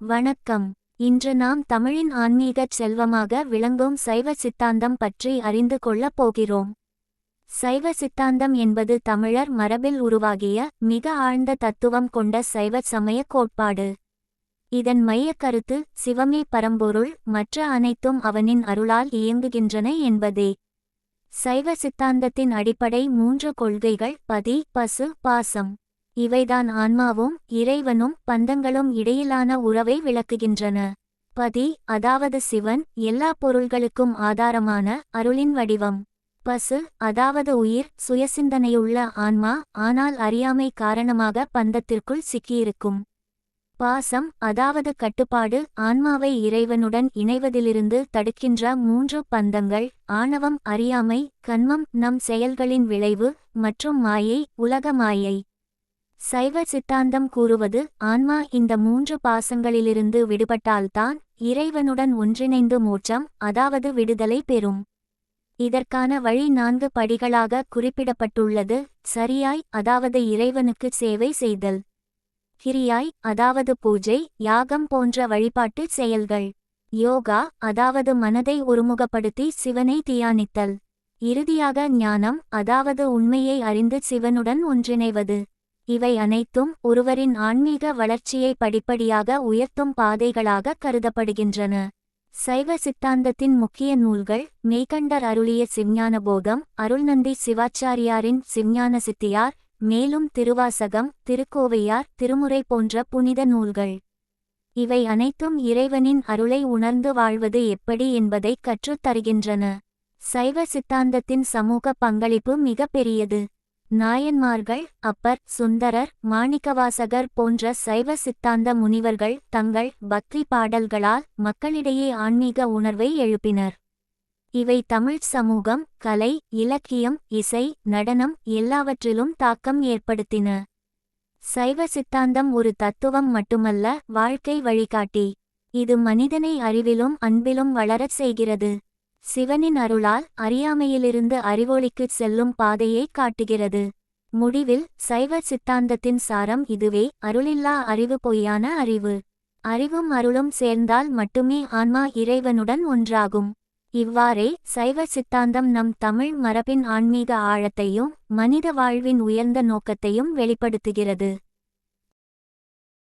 வணக்கம். இன்று நாம் தமிழின் ஆன்மீகச் செல்வமாக விளங்கும் சைவ சித்தாந்தம் பற்றி அறிந்து கொள்ளப் போகிறோம். சைவ சித்தாந்தம் என்பது தமிழர் மரபில் உருவாகிய மிக ஆழ்ந்த தத்துவம் கொண்ட சைவ சமய கோட்பாடு. இதன் மையக் கருத்து சிவமே பரம்பொருள், மற்ற அனைத்தும் அவனின் அருளால் இயங்குகின்றன என்பதே. சைவ சித்தாந்தத்தின் அடிப்படை 3 கொள்கைகள் பதி, பசு, பாசம். இவைதான் ஆன்மாவும் இறைவனும் பந்தங்களும் இடையிலான உறவை விளக்குகின்றன. பதி, அதாவது சிவன், எல்லா பொருள்களுக்கும் ஆதாரமான அருளின் வடிவம். பசு, அதாவது உயிர், சுயசிந்தனையுள்ள ஆன்மா, ஆனால் அறியாமை காரணமாக பந்தத்திற்குள் சிக்கியிருக்கும். பாசம், அதாவது கட்டுப்பாடு, ஆன்மாவை இறைவனுடன் இணைவதிலிருந்து தடுக்கின்ற 3 பந்தங்கள்: ஆணவம், அறியாமை, கன்மம், நம் செயல்களின் விளைவு, மற்றும் மாயை, உலக மாயை. சைவ சித்தாந்தம் கூறுவது, ஆன்மா இந்த 3 பாசங்களிலிருந்து விடுபட்டால்தான் இறைவனுடன் ஒன்றிணைந்து மோட்சம், அதாவது விடுதலை பெறும். இதற்கான வழி 4 படிகளாக குறிப்பிடப்பட்டுள்ளது. சரியாய், அதாவது இறைவனுக்கு சேவை செய்தல். கிரியாய், அதாவது பூஜை, யாகம் போன்ற வழிபாட்டு செயல்கள். யோகா, அதாவது மனதை ஒருமுகப்படுத்தி சிவனை தியானித்தல். இறுதியாக ஞானம், அதாவது உண்மையை அறிந்து சிவனுடன் ஒன்றிணைவது. இவை அனைத்தும் ஒருவரின் ஆன்மீக வளர்ச்சியை படிப்படியாக உயர்த்தும் பாதைகளாக கருதப்படுகின்றன. சைவ சித்தாந்தத்தின் முக்கிய நூல்கள்: மெய்கண்டர் அருளிய சிவஞான போதம், அருள்நந்தி சிவாச்சாரியாரின் சிவஞான சித்தியார், மேலும் திருவாசகம், திருக்கோவையார், திருமுறை போன்ற புனித நூல்கள். இவை அனைத்தும் இறைவனின் அருளை உணர்ந்து வாழ்வது எப்படி என்பதை கற்றுத் தருகின்றன. சைவ சித்தாந்தத்தின் சமூக பங்களிப்பு மிக பெரியது. நாயன்மார்கள், அப்பர், சுந்தரர், மாணிக்கவாசகர் போன்ற சைவ சித்தாந்த முனிவர்கள் தங்கள் பக்தி பாடல்களால் மக்களிடையே ஆன்மீக உணர்வை எழுப்பினர். இவை தமிழ்ச் சமூகம், கலை, இலக்கியம், இசை, நடனம் எல்லாவற்றிலும் தாக்கம் ஏற்படுத்தின. சைவ சித்தாந்தம் ஒரு தத்துவம் மட்டுமல்ல, வாழ்க்கை வழிகாட்டி. இது மனிதனை அறிவிலும் அன்பிலும் வளரச் செய்கிறது. சிவனின் அருளால் அறியாமையிலிருந்து அறிவொளிக்குச் செல்லும் பாதையை காட்டுகிறது. முடிவில் சைவ சித்தாந்தத்தின் சாரம் இதுவே: அருளில்லா அறிவு பொய்யான அறிவு. அறிவும் அருளும் சேர்ந்தால் மட்டுமே ஆன்மா இறைவனுடன் ஒன்றாகும். இவ்வாறே சைவ சித்தாந்தம் நம் தமிழ் மரபின் ஆன்மீக ஆழத்தையும் மனித வாழ்வின் உயர்ந்த நோக்கத்தையும் வெளிப்படுத்துகிறது.